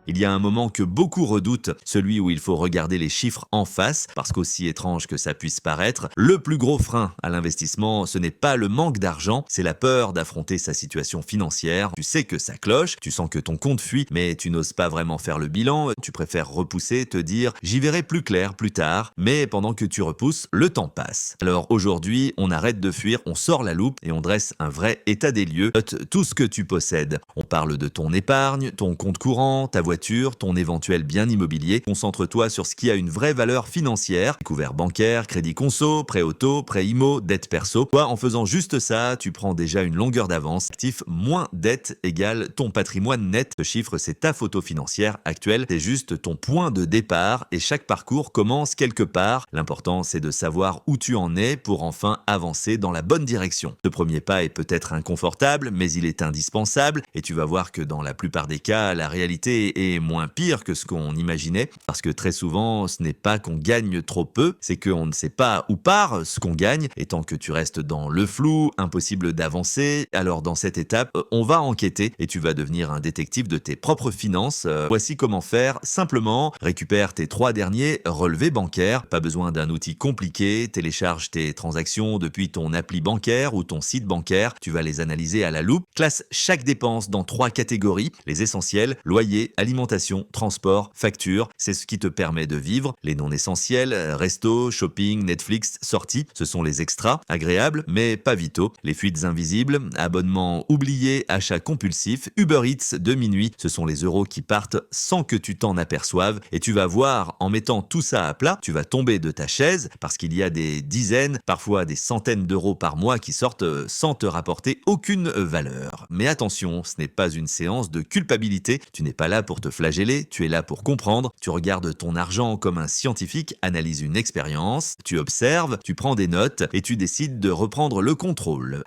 Il y a un moment que beaucoup redoutent, celui où il faut regarder les chiffres en face, parce qu'aussi étrange que ça puisse paraître, le plus gros frein à l'investissement, ce n'est pas le manque d'argent, c'est la peur d'affronter sa situation financière. Tu sais que ça cloche, tu sens que ton compte fuit, mais tu n'oses pas vraiment faire le bilan, tu préfères repousser, te dire j'y verrai plus clair plus tard, mais pendant que tu repousses, le temps passe. Alors aujourd'hui, on arrête de fuir, on sort la loupe et on dresse un vrai état des lieux. Note tout ce que tu possèdes. On parle de ton épargne, ton compte courant, ta voiture, ton éventuel bien immobilier. Concentre-toi sur ce qui a une vraie valeur financière. Couvert bancaire, crédit conso, prêt auto, prêt immo, dette perso. Toi, en faisant juste ça, tu prends déjà une longueur d'avance. Actif moins dette égale ton patrimoine net. Ce chiffre, c'est ta photo financière actuelle. C'est juste ton point de départ et chaque parcours commence quelque part. L'important, c'est de savoir où tu en es pour enfin avancer dans la bonne direction. Ce premier pas est peut-être inconfortable, mais il est indispensable et tu vas voir que dans la plupart des cas, la réalité est moins pire que ce qu'on imaginait parce que très souvent, ce n'est pas qu'on gagne trop peu, c'est qu'on ne sait pas où part ce qu'on gagne et tant que tu restes dans le flou, impossible d'avancer. Alors dans cette étape, on va enquêter et tu vas devenir un détective de tes propres finances. Voici comment faire. Simplement, récupère tes 3 derniers relevés bancaires. Pas besoin d'un outil compliqué. Télécharge tes transactions depuis ton appli bancaire ou ton site bancaire. Tu vas les analyser à la loupe. Classe chaque dépense dans 3 catégories. Les essentiels, loyer, alimentation, transport, facture. C'est ce qui te permet de vivre. Les non essentiels, resto, shopping, Netflix, sorties, ce sont les extras, agréables mais pas vitaux. Les fuites invisibles, abonnements oubliés, achats compulsifs, Uber Eats de minuit, ce sont les euros qui partent sans que tu t'en aperçoives. Et tu vas voir, en mettant tout ça à plat, tu vas tomber de ta chaise parce qu'il y a des dizaines, parfois des centaines d'euros par mois qui sortent sans te rapporter aucune valeur. Mais attention, ce n'est pas une séance de culpabilité. Tu n'es pas là pour te flageller, tu es là pour comprendre. Tu regardes ton argent comme un scientifique analyse une expérience, tu observes, tu prends des notes et tu décides de reprendre le contrôle.